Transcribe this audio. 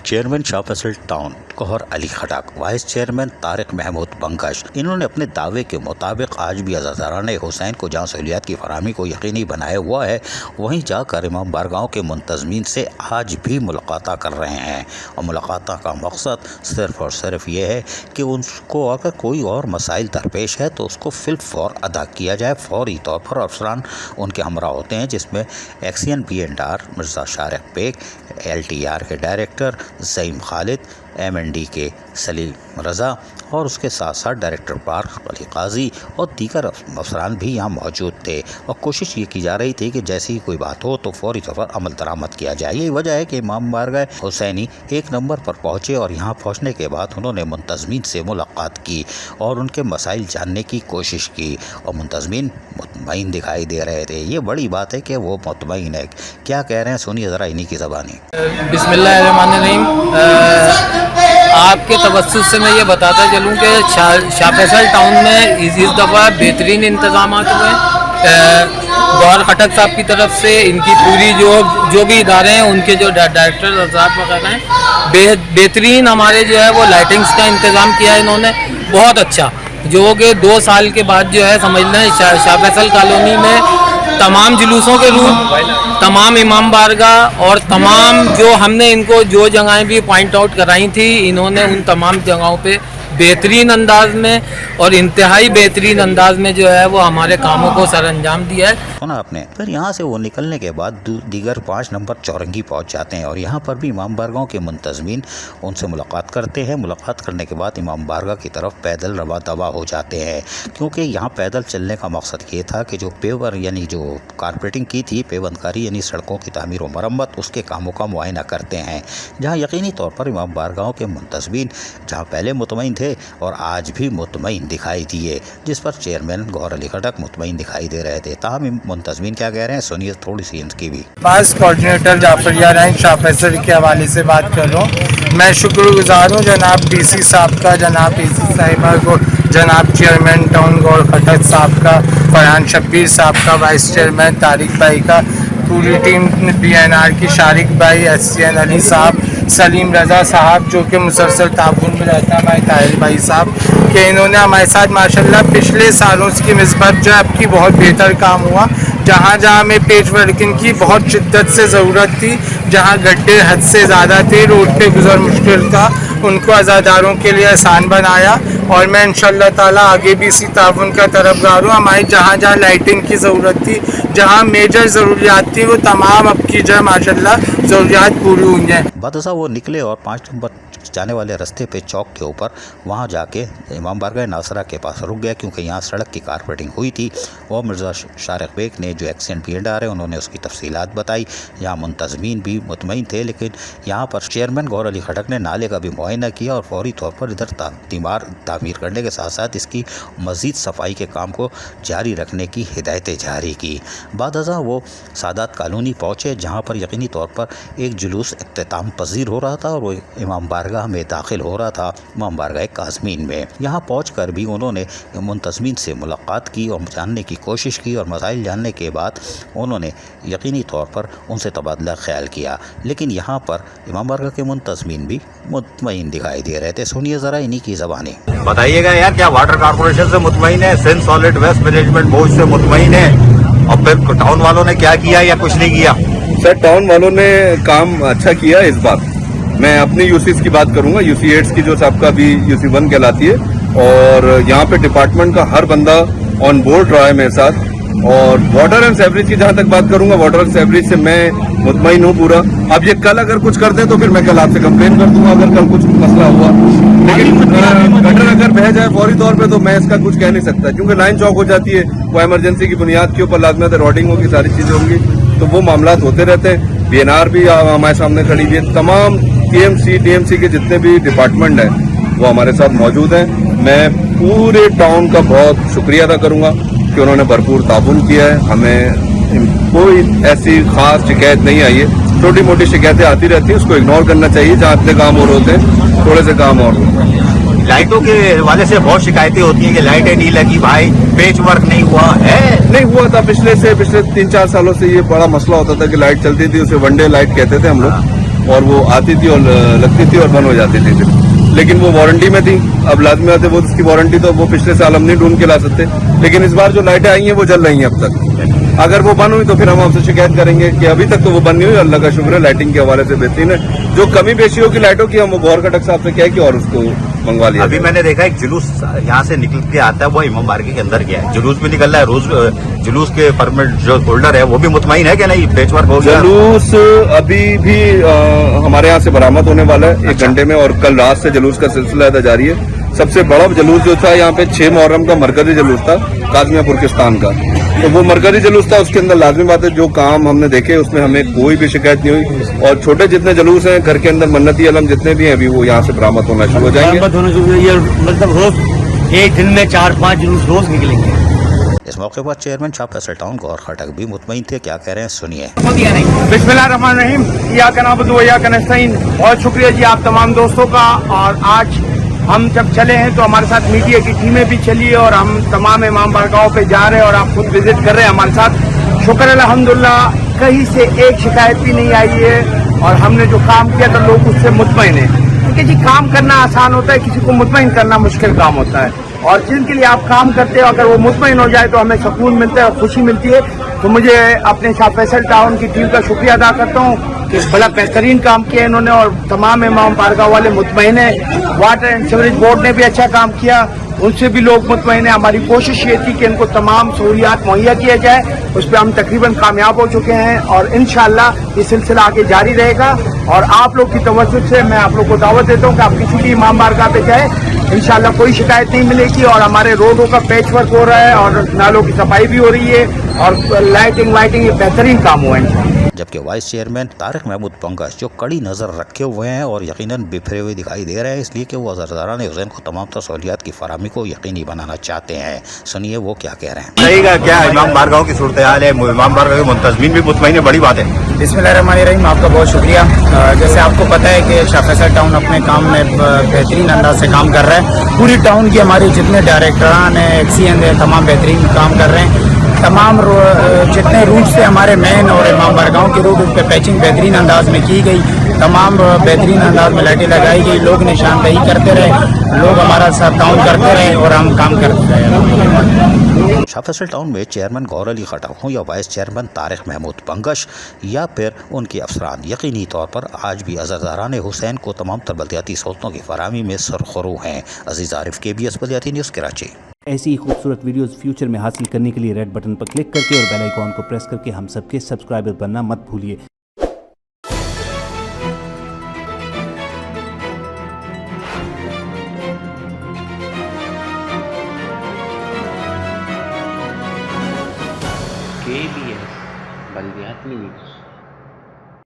Chairman Shah Faisal town Gauhar Ali खटक, vice chairman Tariq Mahmood बंकश, इन्होंने अपने दावे के मुताबिक आज भी अज़ादारान हुसैन को जहाँ सहूलियात की फराहमी को यकीनी बनाया हुआ है, वहीं जाकर इमाम बारगाहों के मुंतज़मीन से आज भी मुलाकात कर रहे हैं। और मुलाकात का मकसद सिर्फ़ और सिर्फ ये है कि उनको अगर कोई और मसाइल दरपेश है तो उसको फिलफौर अदा किया जाए। फौरी तौर पर अफसरान उनके हमरा होते हैं, जिसमें XEN B&R Mirza Shariq Baig, LTR के डायरेक्टर ज़ईम खालिद, MND के सलीम रज़ा और उसके साथ साथ डायरेक्टर पार्क अली काजी और दीगर अफसरान भी यहाँ मौजूद थे। और कोशिश ये की जा रही थी कि जैसी ही कोई बात हो तो फौरी तौर पर अमल दरामद किया जाए। यही वजह है कि इमाम बारगाह हुसैनी 1 नंबर पर पहुँचे और यहाँ पहुँचने के बाद उन्होंने मुंतज़मीन से मुलाकात की और उनके मसाइल जानने की कोशिश की और मुंतज़मीन मुतमईन दिखाई दे रहे थे। ये बड़ी बात है कि वो मुतमईन है। क्या कह रहे हैं सुनिए ज़रा इन्हीं की ज़बानी। बिस्मिल्लाहिर्रहमानिर्रहीम। आपके तवज्जुह से मैं ये बताता चलूँ कि शाह फैसल टाउन में इस दफ़ा बेहतरीन इंतज़ाम हुए। गौहर खटक साहब की तरफ से इनकी पूरी जो भी इदारे हैं, उनके जो डायरेक्टर अज़ात वगैरह हैं, बेहतरीन हमारे जो है वो लाइटिंग्स का इंतज़ाम किया है इन्होंने, बहुत अच्छा। जो कि 2 साल के बाद जो है समझ लें शाह फैसल कॉलोनी में तमाम जुलूसों के रूट, तमाम इमाम बारगाह और तमाम जो हमने इनको जो जगहें भी पॉइंट आउट कराई थी, इन्होंने उन तमाम जगहों पे बेहतरीन अंदाज में और इंतहाई बेहतरीन अंदाज में जो है वो हमारे कामों को सर अंजाम दिया है। सुना आपने। फिर यहाँ से वो निकलने के बाद दीगर 5 नंबर चौरंगी पहुँच जाते हैं और यहाँ पर भी इमाम बारगाहों के मुंतज़मीन उनसे मुलाकात करते हैं। मुलाकात करने के बाद इमाम बारगाह की तरफ पैदल रवा दवा हो जाते हैं, क्योंकि यहाँ पैदल चलने का मकसद ये था कि जो पेवर यानी जो कारपेटिंग की थी, पेवंदकारी यानी सड़कों की तामीर व मरम्मत, उसके कामों का मुआयना करते हैं। जहाँ यकीनी तौर पर इमाम बारगाहों के मुंतज़मीन जहाँ पहले मुतमईन थे और आज भी मुतमईन दिखाई दिए, जिस पर चेयरमैन गौहर अली खटक मुतमईन दिखाई दे रहे थे। ताहम मुंतज़मीन क्या कह रहे हैं सुनिए थोड़ी सी इनकी भी। पास कोऑर्डिनेटर जाफरिया रैन शाह फैसल के हवाले से बात कर रहा हूँ। मैं शुक्रगुजार हूँ जनाब DC साहब का, जनाब PC साहिबा को, जनाब चेयरमैन टाउन गौहर खटक साहब का, फरहान शब्बीर साहब का, वाइस चेयरमैन तारिक भाई का, पूरी टीम B&R की शारिक भाई, SCN अली साहब, सलीम रज़ा साहब जो कि मुसलसल ताबून में रहता है, हमारे ताहिर भाई साहब कि इन्होंने हमारे साथ माशाल्लाह पिछले सालों की निस्बत जो आपकी बहुत बेहतर काम हुआ। जहाँ जहाँ में पेच वर्किंग की बहुत शिद्दत से ज़रूरत थी, जहाँ गड्ढे हद से ज़्यादा थे, रोड पे गुजर मुश्किल था, उनको अज़ादारों के लिए आसान बनाया। और मैं इंशाअल्लाह ताला आगे भी इसी ताउन का तरफदार हूँ। हमारी जहाँ जहाँ लाइटिंग की ज़रूरत थी, जहाँ मेजर ज़रूरियात थी, वो तमाम अब की जो माशाल्लाह ज़रूरियात पूरी हुई हैं। बादशाह वो निकले और 5 नंबर जाने वाले रास्ते पे चौक के ऊपर वहाँ जाके इमाम बारगाह नासरा के पास रुक गया, क्योंकि यहाँ सड़क की कारपेटिंग हुई थी। और मिर्ज़ा शारिक बेग ने जो एक्सियन B&R है उन्होंने उसकी तफसीलात बताई। यहाँ मुंतज़मीन भी मुतमईन थे, लेकिन यहाँ पर चेयरमैन गौहर अली खटक ने नाले का भी मुआयना किया और फौरी तौर पर इधर तामीर करने के साथ साथ इसकी मज़ीद सफाई के काम को जारी रखने की हिदायतें जारी की। बाद अज़ां वो सादात कॉलोनी पहुँचे, जहाँ पर यकीनी तौर पर एक जुलूस इख्तिताम पजीर हो रहा था और वो इमाम बारगाह में दाखिल हो रहा था, इमाम बारगाह काज़मीन में। यहाँ पहुँचकर भी उन्होंने मुंतज़मीन से मुलाकात की और जानने की कोशिश की और मसाइल जानने के बाद उन्होंने यकीनी तौर पर उनसे तबादला ख्याल किया। लेकिन यहाँ पर इमाम बारगाह के मुंतज़मीन भी मुतमईन दिखाई दे रहे थे। सुनिए ज़रा इन्हीं की ज़बानी। बताइएगा यार, क्या वाटर कॉर्पोरेशन से मुतमईन है, Sindh solid waste management board से मुतमईन है, और फिर टाउन वालों ने क्या किया या कुछ नहीं किया? सर, टाउन वालों ने काम अच्छा किया इस बार। मैं अपनी यूसीज की बात करूंगा, UC8 की जो सबका भी UC1 कहलाती है, और यहाँ पे डिपार्टमेंट का हर बंदा ऑन बोर्ड रहा है मेरे साथ। और वाटर एंड सेवरेज की जहां तक बात करूंगा, वाटर एंड सेवरेज से मैं मुतमईन हूँ पूरा। अब ये कल अगर कुछ कर दें तो फिर मैं कल आपसे कंप्लेन कर दूंगा अगर कल कुछ मसला हुआ। लेकिन गटर अगर बह जाए फौरी तौर पे तो मैं इसका कुछ कह नहीं सकता, क्योंकि लाइन चौक हो जाती है, वो इमरजेंसी की बुनियाद के ऊपर लाजमत रोडिंग होगी, सारी चीजें होंगी, तो वो मामला होते रहते हैं। B&R भी हमारे सामने खड़ी हुई है। तमाम TMC DMC के जितने भी डिपार्टमेंट हैं वो हमारे साथ मौजूद हैं। मैं पूरे टाउन का बहुत शुक्रिया अदा करूंगा कि उन्होंने भरपूर ताउन किया है। हमें कोई ऐसी खास शिकायत नहीं आई है। छोटी मोटी शिकायतें आती रहती है, उसको इग्नोर करना चाहिए। जहाँ इतने काम और होते हैं, थोड़े से काम और लाइटों के हवाले से बहुत शिकायतें होती हैं कि लाइटें नहीं लगी, भाई पेच वर्क नहीं हुआ है। नहीं हुआ था पिछले 3-4 सालों से ये बड़ा मसला होता था कि लाइट चलती थी, उसे वनडे लाइट कहते थे हम लोग। और वो आती थी और लगती थी और बंद हो जाती थी फिर, लेकिन वो वारंटी में थी। अब लाजमी आते वो उसकी वारंटी, तो वो पिछले साल हम नहीं ढूंढ के ला सकते, लेकिन इस बार जो लाइटें आई हैं वो जल रही हैं अब तक। अगर वो बंद हुई तो फिर हम आपसे शिकायत करेंगे कि अभी तक तो वो बंद नहीं हुई। अल्लाह का शुक्र है, लाइटिंग के हवाले से बेहतरीन है। जो कमी पेशी होगी लाइटों की, हम वो गौर खटक साहब से कह के और उसको मंगवा लिया। अभी मैंने देखा एक जुलूस यहाँ से निकल के आता है, वो इमाम बारगाह के अंदर गया है, जुलूस भी निकल रहा है। रोज जुलूस के परमिट जो होल्डर है वो भी मुतमईन है कि नहीं, पेचवर्क हो गया? जुलूस अभी भी हमारे यहाँ से बरामद होने वाला है 1 घंटे में, और कल रात से जुलूस का सिलसिला जारी है। सबसे बड़ा जुलूस जो था यहाँ पे 6 मुहर्रम का मरकजी जुलूस था काज़मिया तुर्किस्तान का, तो वो मरकजी जुलूस था। उसके अंदर लाजमी बात है, जो काम हमने देखे उसमें हमें कोई भी शिकायत नहीं हुई। और छोटे जितने जुलूस हैं घर के अंदर, मन्नती अलम जितने भी हैं, अभी वो यहाँ से बरामद होना शुरू हो जाएंगे। मतलब रोज एक दिन में 4-5 जुलूस रोज निकलेंगे। इस मौके पर चेयरमैन शाह फैसल टाउन गौर खटक भी मुतमईन थे। क्या कह रहे हैं सुनिए। बिस्मिल्लाहिर्रहमानिर्रहीम, इय्याका नअबुदु व इय्याका नस्तईन। बहुत शुक्रिया जी आप तमाम दोस्तों का। और आज हम जब चले हैं तो हमारे साथ मीडिया की टीमें भी चली और हम तमाम इमाम बारगाहों पे जा रहे हैं और आप खुद विजिट कर रहे हैं हमारे साथ। शुक्र अल्हम्दुलिल्लाह, कहीं से एक शिकायत भी नहीं आई है और हमने जो काम किया तो लोग उससे मुतमईन हैं। क्योंकि जी काम करना आसान होता है, किसी को मुतमईन करना मुश्किल काम होता है। और जिनके लिए आप काम करते हो अगर वो मुतमईन हो जाए तो हमें सुकून मिलता है और खुशी मिलती है। तो मुझे अपने शाह फैसल टाउन की टीम का शुक्रिया अदा करता हूँ कि बड़ा बेहतरीन काम किया इन्होंने और तमाम इमाम बारगाह वाले मुतमईन हैं। वाटर एंड सीवरेज बोर्ड ने भी अच्छा काम किया, उनसे भी लोग मुतमईन हैं। हमारी कोशिश ये थी कि इनको तमाम सहूलियात मुहैया किया जाए, उस पर हम तकरीबन कामयाब हो चुके हैं और इंशाअल्लाह ये सिलसिला आगे जारी रहेगा। और आप लोग की तवज्जो से मैं आप लोग को दावत देता हूँ कि आप किसी भी इमाम बारगाह पे जाए, इंशाअल्लाह कोई शिकायत नहीं मिलेगी। और हमारे रोडों का पैच वर्क हो रहा है और नालों की सफाई भी हो रही है और लाइटिंग वाइटिंग बेहतरीन काम हुआ है। जबकि वाइस चेयरमैन तारिक महमूद पंकज जो कड़ी नज़र रखे हुए हैं और यकीनन बिखरे हुए दिखाई दे रहे हैं, इसलिए कि वो अज़रदारान हुसैन को तमाम तर सहूलियात की फराहमी को यकीनी बनाना चाहते हैं। सुनिए वो क्या कह रहे हैं। सही का क्या इमाम बारगाहों की सूरत हाल है, इमाम बारगाह के मुंतज़मीन भी मुतमईन है, बड़ी बात है। बिस्मिल्लाहिर्रहमानिर्रहीम, आपका बहुत शुक्रिया। जैसे आपको पता है कि शाह फैसल टाउन अपने काम में बेहतरीन अंदाज से काम कर रहा है। पूरी टाउन की हमारी जितने डायरेक्टरान हैं, एक्सीएन हैं, तमाम बेहतरीन काम कर रहे हैं। तमाम जितने रूट से हमारे मेन और इमाम बारगाहों के रूट उस पर पैचिंग बेहतरीन अंदाज में की गई, तमाम बेहतरीन अंदाज में लाइटें लगाई गई। लोग निशानदेही करते रहे, लोग हमारा साथ ताउन करते रहे और हम काम करते रहे। शाह फैसल टाउन में चेयरमैन गौर अली खटक हों या वाइस चेयरमैन तारिक महमूद पंकज या फिर उनके अफसरान, यकीनी तौर पर आज भी अज़रदारान हुसैन को तमाम तर बलदियाती सहूलतों की फराहमी में सरखरू हैं। अजीज़ आरिफ, KBS बलदियाती न्यूज़, कराची। ऐसी ही खूबसूरत वीडियोस फ्यूचर में हासिल करने के लिए रेड बटन पर क्लिक करके और बेल आइकॉन को प्रेस करके हम सबके सब्सक्राइबर बनना मत भूलिए। KBS बलदियाती न्यूज़।